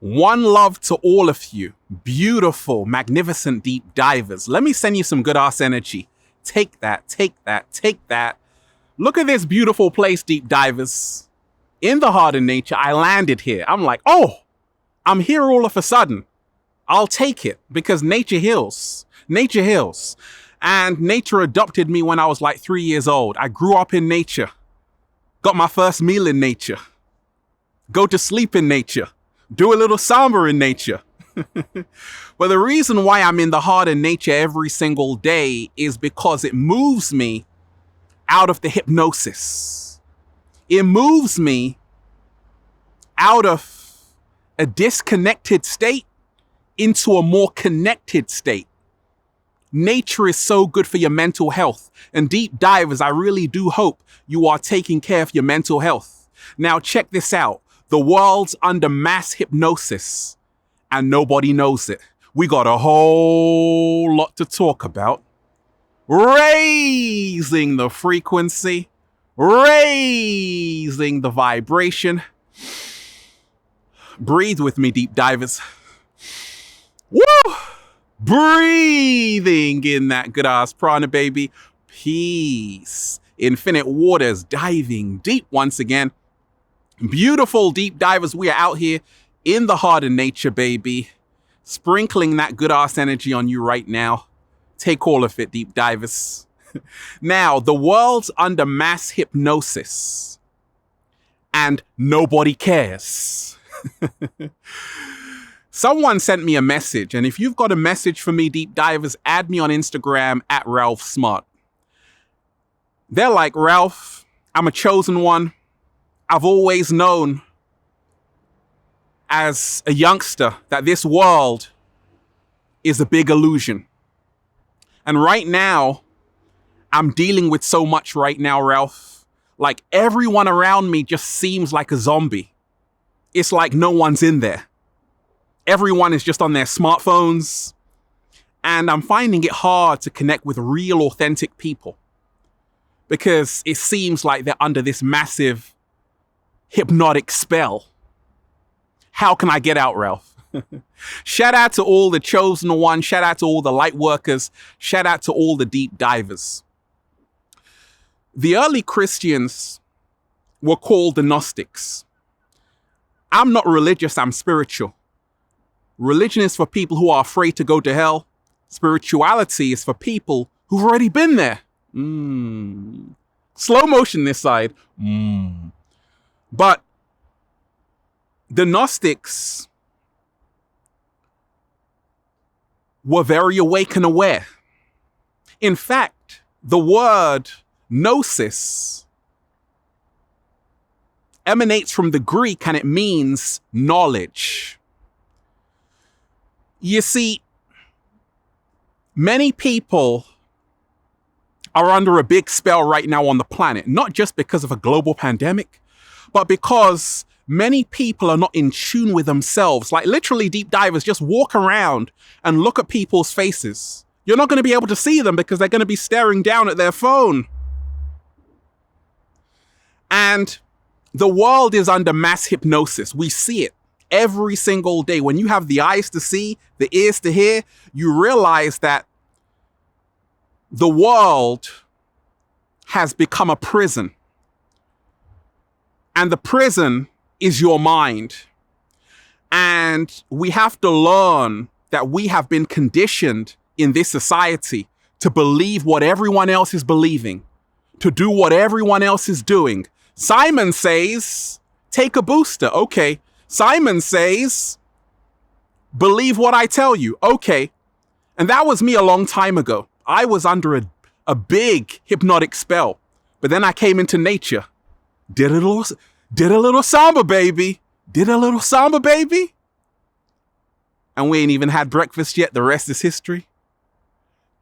One love to all of you, beautiful, magnificent deep divers. Let me send you some good ass energy. Take that, take that, take that. Look at this beautiful place, deep divers. In the heart of nature, I landed here. I'm like, oh, I'm here all of a sudden. I'll take it because nature heals. Nature heals. And nature adopted me when I was like 3 years old. I grew up in nature. Got my first meal in nature. Go to sleep in nature. Do a little samba in nature. But the reason why I'm in the heart of nature every single day is because it moves me out of the hypnosis. It moves me out of a disconnected state into a more connected state. Nature is so good for your mental health. And deep divers, I really do hope you are taking care of your mental health. Now check this out. The world's under mass hypnosis and nobody knows it. We got a whole lot to talk about. Raising the frequency, raising the vibration. Breathe with me, deep divers. Woo! Breathing in that good ass prana, baby. Peace. Infinite waters, diving deep once again. Beautiful deep divers, we are out here in the heart of nature, baby. Sprinkling that good ass energy on you right now. Take all of it, deep divers. Now, the world's under mass hypnosis and nobody cares. Someone sent me a message, and if you've got a message for me, deep divers, add me on Instagram at Ralph Smart. They're like, Ralph, I'm a chosen one. I've always known as a youngster that this world is a big illusion. And right now, I'm dealing with so much right now, Ralph. Like everyone around me just seems like a zombie. It's like no one's in there. Everyone is just on their smartphones. And I'm finding it hard to connect with real, authentic people because it seems like they're under this massive hypnotic spell. How can I get out, Ralph? Shout out to all the chosen ones. Shout out to all the light workers. Shout out to all the deep divers. The early Christians were called the Gnostics. I'm not religious, I'm spiritual. Religion is for people who are afraid to go to hell. Spirituality is for people who've already been there. Slow motion this side. But the Gnostics were very awake and aware. In fact, the word gnosis emanates from the Greek and it means knowledge. You see, many people are under a big spell right now on the planet, not just because of a global pandemic, but because many people are not in tune with themselves. Like literally deep divers just walk around and look at people's faces. You're not going to be able to see them because they're going to be staring down at their phone. And the world is under mass hypnosis. We see it every single day. When you have the eyes to see, the ears to hear, you realize that the world has become a prison. And the prison is your mind. And we have to learn that we have been conditioned in this society to believe what everyone else is believing, to do what everyone else is doing. Simon says, take a booster. Okay. Simon says, believe what I tell you. Okay. And that was me a long time ago. I was under a big hypnotic spell, but then I came into nature, did a little samba, baby. Did a little samba, baby. And we ain't even had breakfast yet. The rest is history.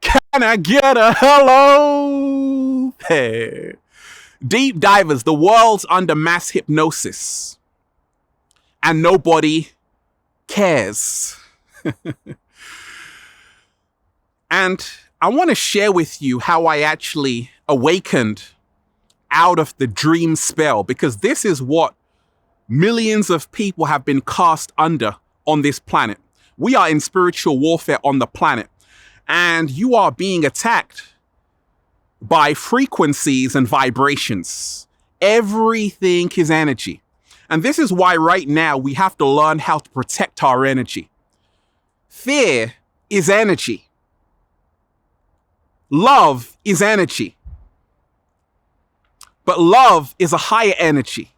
Can I get a hello? Hey. Deep divers, the world's under mass hypnosis. And nobody cares. And I want to share with you how I actually awakened out of the dream spell, because this is what millions of people have been cast under on this planet. We are in spiritual warfare on the planet. And you are being attacked by frequencies and vibrations. Everything is energy. And this is why right now we have to learn how to protect our energy. Fear is energy. Love is energy. But love is a higher energy.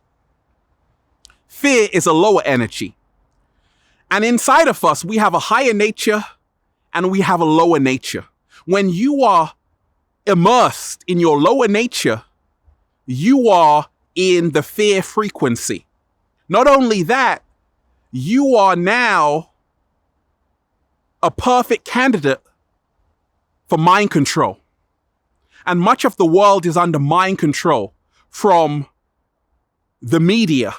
Fear is a lower energy. And inside of us, we have a higher nature and we have a lower nature. When you are immersed in your lower nature, you are in the fear frequency. Not only that, you are now a perfect candidate for mind control. And much of the world is under mind control from the media.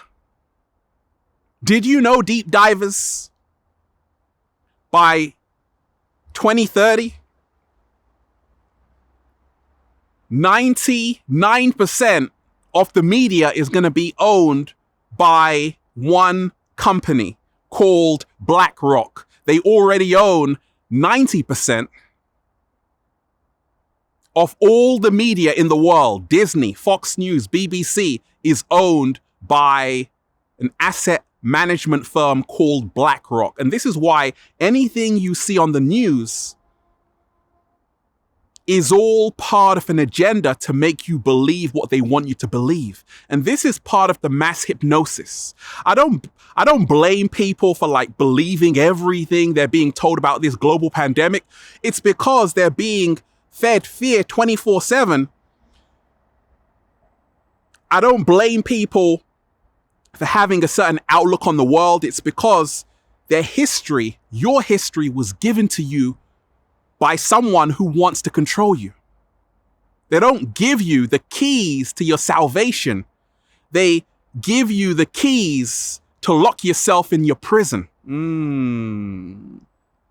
Did you know, deep divers, by 2030, 99% of the media is going to be owned by one company called BlackRock. They already own 90% of all the media in the world. Disney, Fox News, BBC is owned by an asset management firm called BlackRock. And this is why anything you see on the news is all part of an agenda to make you believe what they want you to believe. And this is part of the mass hypnosis. I don't blame people for like believing everything they're being told about this global pandemic. It's because they're being fed fear 24/7. I don't blame people for having a certain outlook on the world. It's because their history, your history, was given to you by someone who wants to control you. They don't give you the keys to your salvation. They give you the keys to lock yourself in your prison.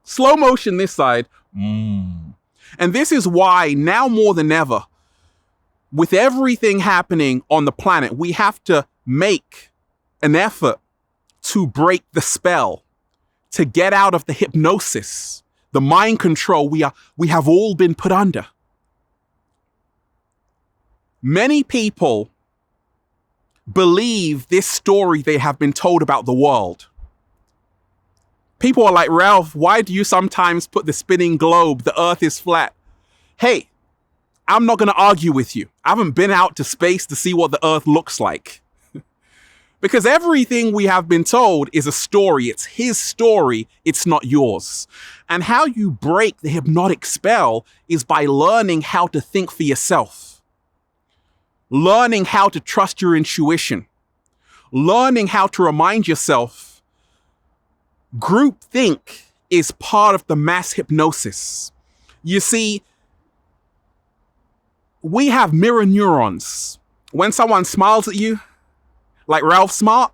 Slow motion this side. And this is why now more than ever, with everything happening on the planet, we have to make an effort to break the spell, to get out of the hypnosis, the mind control we have all been put under. Many people believe this story they have been told about the world. People are like, Ralph, why do you sometimes put the spinning globe, the earth is flat? Hey, I'm not going to argue with you. I haven't been out to space to see what the earth looks like. Because everything we have been told is a story. It's his story. It's not yours. And how you break the hypnotic spell is by learning how to think for yourself. Learning how to trust your intuition. Learning how to remind yourself groupthink is part of the mass hypnosis. You see, we have mirror neurons. When someone smiles at you, like Ralph smart,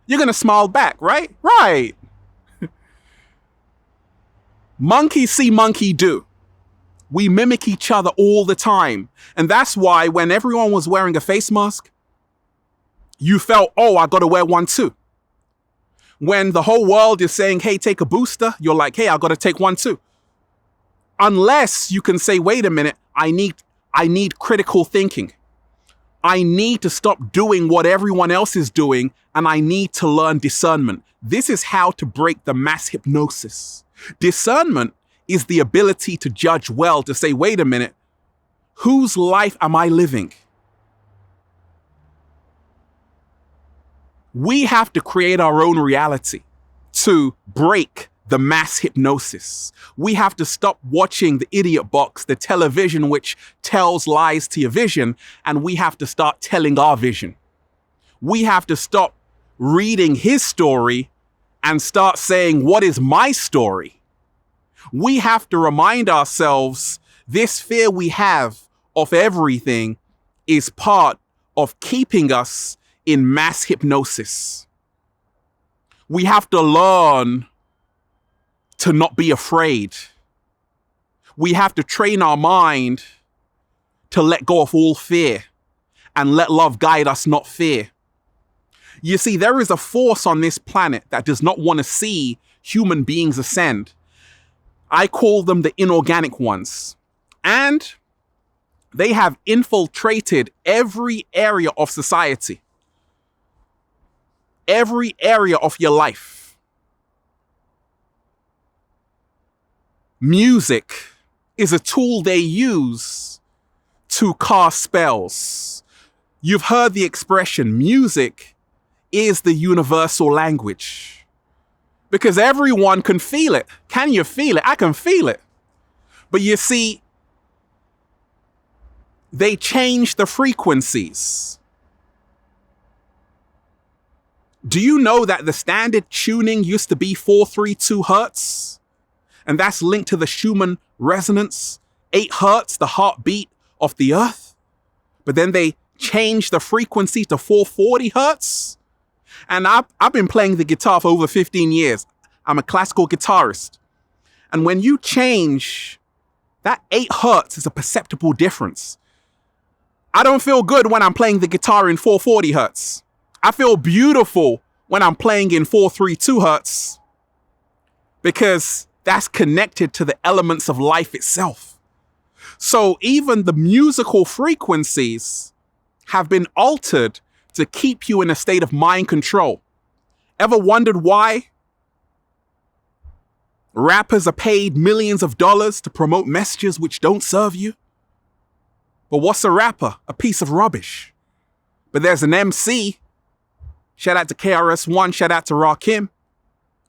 you're going to smile back, right? Right. Monkey see, monkey do. We mimic each other all the time. And that's why when everyone was wearing a face mask, you felt, oh, I got to wear one too. When the whole world is saying, hey, take a booster, you're like, hey, I got to take one too. Unless you can say, wait a minute, I need critical thinking. I need to stop doing what everyone else is doing, and I need to learn discernment. This is how to break the mass hypnosis. Discernment is the ability to judge well, to say, wait a minute, whose life am I living? We have to create our own reality to break the mass hypnosis. We have to stop watching the idiot box, the television which tells lies to your vision, and we have to start telling our vision. We have to stop reading his story and start saying, what is my story? We have to remind ourselves this fear we have of everything is part of keeping us in mass hypnosis. We have to learn to not be afraid. We have to train our mind to let go of all fear and let love guide us, not fear. You see, there is a force on this planet that does not want to see human beings ascend. I call them the inorganic ones. And they have infiltrated every area of society, every area of your life. Music is a tool they use to cast spells. You've heard the expression, music is the universal language. Because everyone can feel it. Can you feel it? I can feel it. But you see, they change the frequencies. Do you know that the standard tuning used to be 432 hertz? And that's linked to the Schumann resonance, 8 hertz, the heartbeat of the earth. But then they changed the frequency to 440 hertz. And I've been playing the guitar for over 15 years. I'm a classical guitarist. And when you change, that 8 hertz is a perceptible difference. I don't feel good when I'm playing the guitar in 440 hertz. I feel beautiful when I'm playing in 432 hertz because that's connected to the elements of life itself. So even the musical frequencies have been altered to keep you in a state of mind control. Ever wondered why rappers are paid millions of dollars to promote messages which don't serve you? But what's a rapper? A piece of rubbish. But there's an MC, shout out to KRS-One, shout out to Rakim,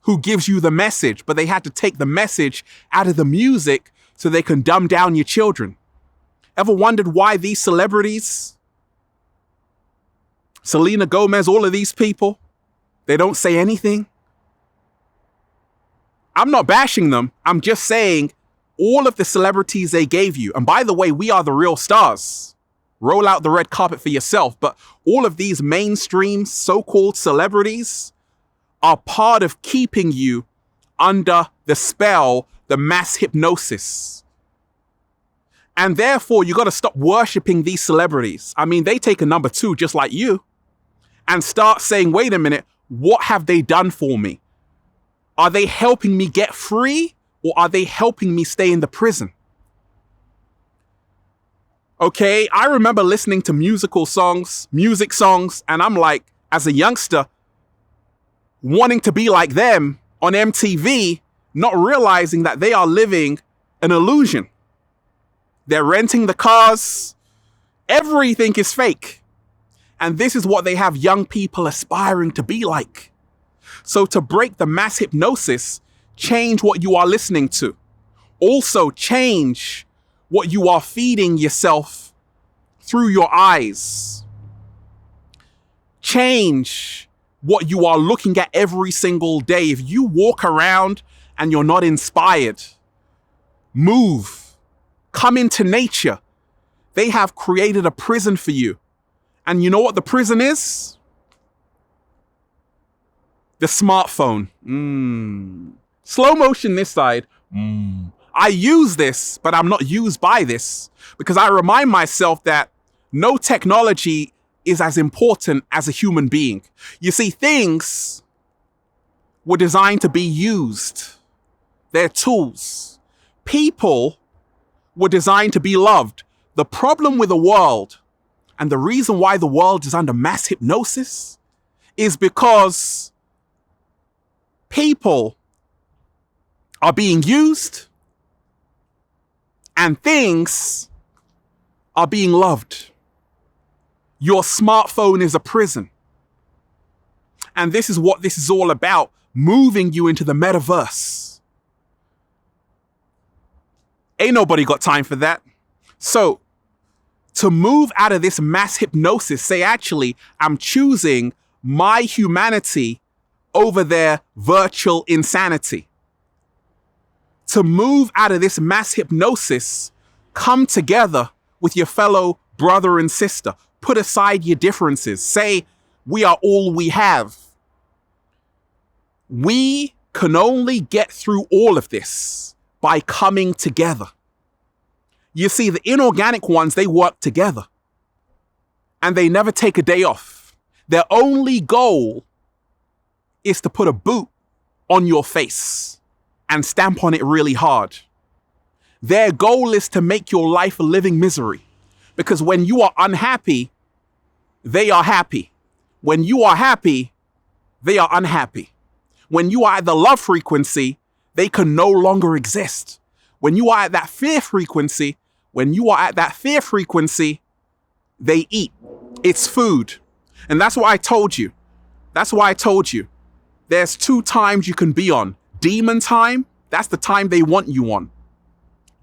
who gives you the message, but they had to take the message out of the music so they can dumb down your children. Ever wondered why these celebrities, Selena Gomez, all of these people, they don't say anything? I'm not bashing them. I'm just saying all of the celebrities they gave you, and by the way, we are the real stars. Roll out the red carpet for yourself. But all of these mainstream so-called celebrities are part of keeping you under the spell, the mass hypnosis. And therefore, you got to stop worshiping these celebrities. I mean, they take a number 2 just like you and start saying, wait a minute, what have they done for me? Are they helping me get free or are they helping me stay in the prison? Okay, I remember listening to music songs, and I'm like, as a youngster, wanting to be like them on MTV, not realizing that they are living an illusion. They're renting the cars. Everything is fake. And this is what they have young people aspiring to be like. So to break the mass hypnosis, change what you are listening to. Also change what you are feeding yourself through your eyes. Change what you are looking at every single day. If you walk around and you're not inspired, move, come into nature. They have created a prison for you. And you know what the prison is? The smartphone. Slow motion this side. I use this, but I'm not used by this because I remind myself that no technology is as important as a human being. You see, things were designed to be used. They're tools. People were designed to be loved. The problem with the world, and the reason why the world is under mass hypnosis, is because people are being used and things are being loved. Your smartphone is a prison. And this is what this is all about, moving you into the metaverse. Ain't nobody got time for that. So, to move out of this mass hypnosis, say, actually, I'm choosing my humanity over their virtual insanity. To move out of this mass hypnosis, come together with your fellow brother and sister. Put aside your differences. Say, we are all we have. We can only get through all of this by coming together. You see, the inorganic ones, they work together. And they never take a day off. Their only goal is to put a boot on your face and stamp on it really hard. Their goal is to make your life a living misery. Because when you are unhappy, they are happy. When you are happy, they are unhappy. When you are at the love frequency, they can no longer exist. When you are at that fear frequency, they eat. It's food. And that's why I told you. There's 2 times you can be on. Demon time, that's the time they want you on.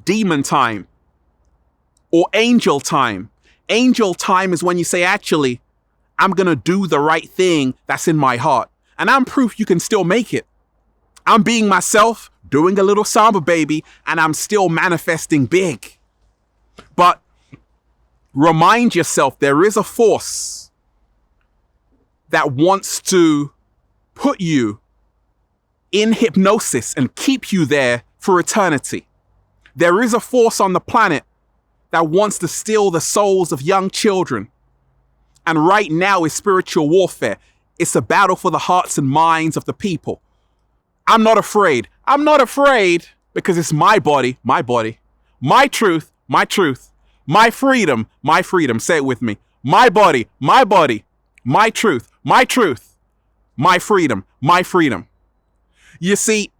Demon time. Or angel time. Angel time is when you say, actually, I'm going to do the right thing that's in my heart. And I'm proof you can still make it. I'm being myself, doing a little samba baby, and I'm still manifesting big. But remind yourself there is a force that wants to put you in hypnosis and keep you there for eternity. There is a force on the planet that wants to steal the souls of young children. And right now is spiritual warfare. It's a battle for the hearts and minds of the people. I'm not afraid. I'm not afraid because it's my body, my truth, my freedom, my freedom. Say it with me. My body, my truth, my freedom, my freedom. You see,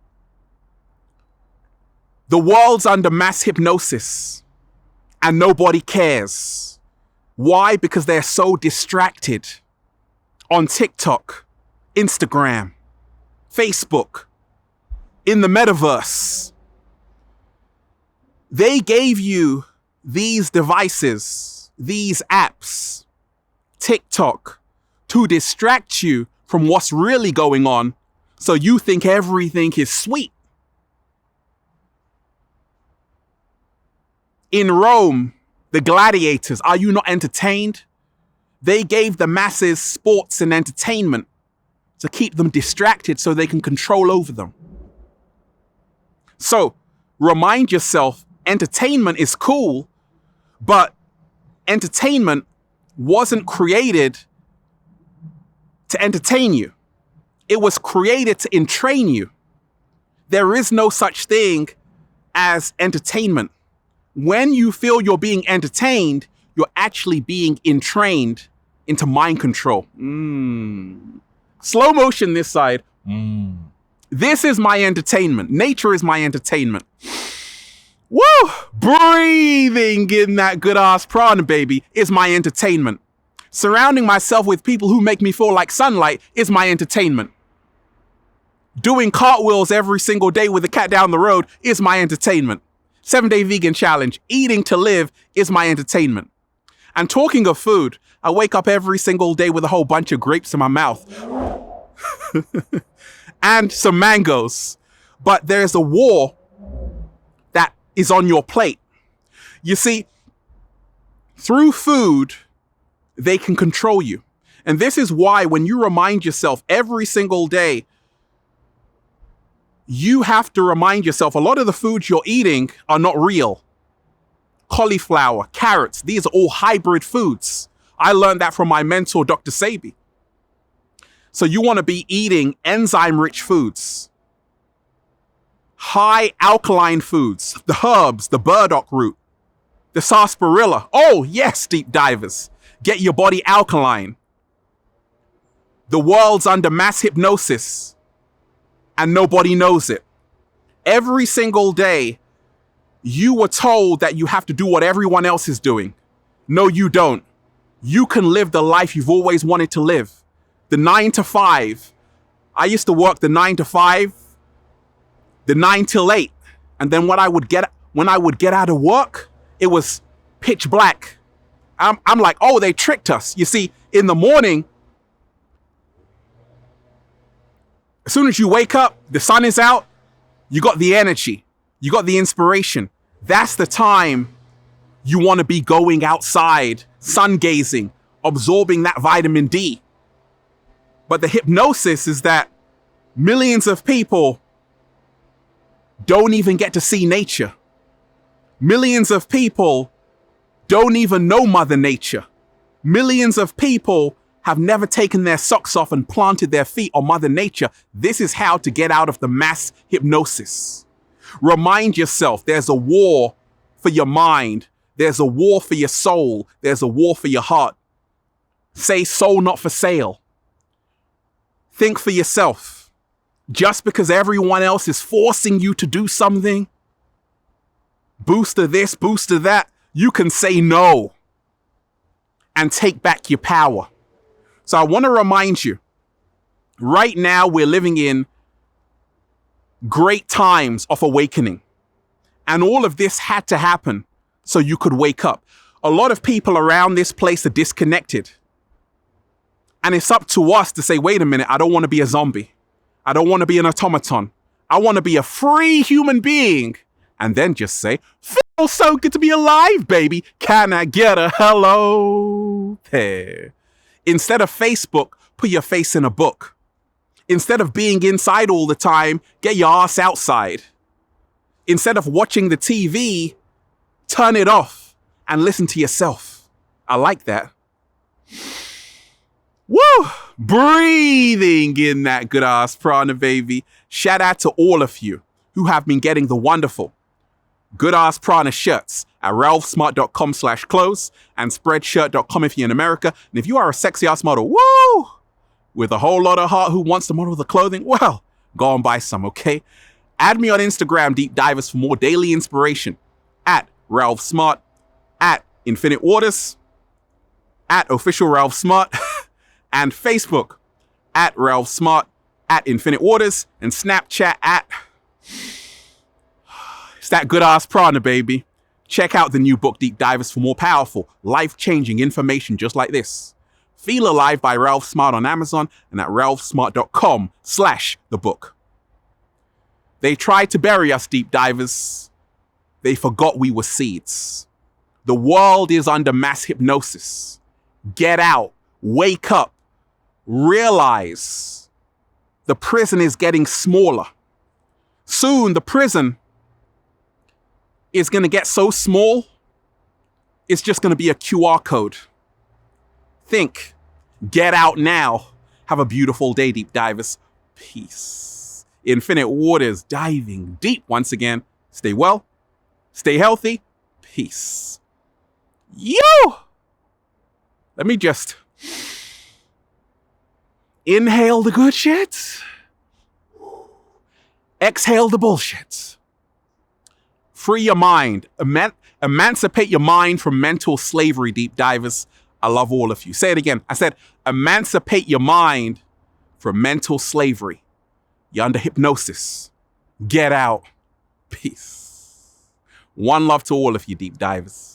the world's under mass hypnosis and nobody cares. Why? Because they're so distracted on TikTok, Instagram, Facebook, in the metaverse. They gave you these devices, these apps, TikTok, to distract you from what's really going on, so you think everything is sweet. In Rome, the gladiators, are you not entertained? They gave the masses sports and entertainment to keep them distracted so they can control over them. So remind yourself, entertainment is cool, but entertainment wasn't created to entertain you. It was created to entrain you. There is no such thing as entertainment. When you feel you're being entertained, you're actually being entrained into mind control. Slow motion this side. This is my entertainment. Nature is my entertainment. Woo! Breathing in that good ass prana, baby, is my entertainment. Surrounding myself with people who make me feel like sunlight is my entertainment. Doing cartwheels every single day with a cat down the road is my entertainment. 7-day vegan challenge, eating to live is my entertainment. And talking of food, I wake up every single day with a whole bunch of grapes in my mouth. And some mangoes. But there's a war that is on your plate. You see, through food, they can control you. And this is why when you remind yourself every single day, you have to remind yourself a lot of the foods you're eating are not real. Cauliflower, carrots, these are all hybrid foods. I learned that from my mentor, Dr. Sabi. So you want to be eating enzyme-rich foods, high alkaline foods, the herbs, the burdock root, the sarsaparilla. Oh, yes, deep divers. Get your body alkaline. The world's under mass hypnosis, and nobody knows it. Every single day, you were told that you have to do what everyone else is doing. No, you don't. You can live the life you've always wanted to live. The 9 to 5. I used to work the 9 to 5, the 9 till 8. And then when I would get out of work, it was pitch black. I'm like, oh, they tricked us. You see, in the morning, as soon as you wake up, the sun is out, you got the energy, you got the inspiration. That's the time you want to be going outside, sun gazing, absorbing that vitamin D. But the hypnosis is that millions of people don't even get to see nature. Millions of people don't even know Mother Nature. Millions of people have never taken their socks off and planted their feet on Mother Nature, this is how to get out of the mass hypnosis. Remind yourself there's a war for your mind. There's a war for your soul. There's a war for your heart. Say soul not for sale. Think for yourself. Just because everyone else is forcing you to do something, booster this, booster that, you can say no and take back your power. So I want to remind you, right now we're living in great times of awakening. And all of this had to happen so you could wake up. A lot of people around this place are disconnected. And it's up to us to say, wait a minute, I don't want to be a zombie. I don't want to be an automaton. I want to be a free human being. And then just say, feels so good to be alive, baby. Can I get a hello there? Instead of Facebook, put your face in a book. Instead of being inside all the time, get your ass outside. Instead of watching the TV, turn it off and listen to yourself. I like that. Woo! Breathing in that good ass prana, baby. Shout out to all of you who have been getting the wonderful good ass prana shirts at ralphsmart.com/clothes and spreadshirt.com if you're in America. And if you are a sexy ass model, woo, with a whole lot of heart who wants to model the clothing, well, go and buy some, okay? Add me on Instagram, Deep Divers, for more daily inspiration at Ralph Smart, at Infinite Waters, at Official Ralph Smart, and Facebook at Ralph Smart, at Infinite Waters, and Snapchat at it's that good ass prana, baby. Check out the new book, Deep Divers, for more powerful, life-changing information just like this. Feel Alive by Ralph Smart on Amazon and at ralphsmart.com/the book. They tried to bury us, Deep Divers. They forgot we were seeds. The world is under mass hypnosis. Get out, wake up, realize the prison is getting smaller. Soon the prison is going to get so small, it's just going to be a QR code. Think, get out now. Have a beautiful day, Deep Divers. Peace. Infinite Waters, diving deep once again. Stay well, stay healthy. Peace. Yo! Let me just inhale the good shit. Exhale the bullshit. Free your mind. Emancipate your mind from mental slavery, Deep Divers. I love all of you. Say it again. I said, emancipate your mind from mental slavery. You're under hypnosis. Get out. Peace. One love to all of you, Deep Divers.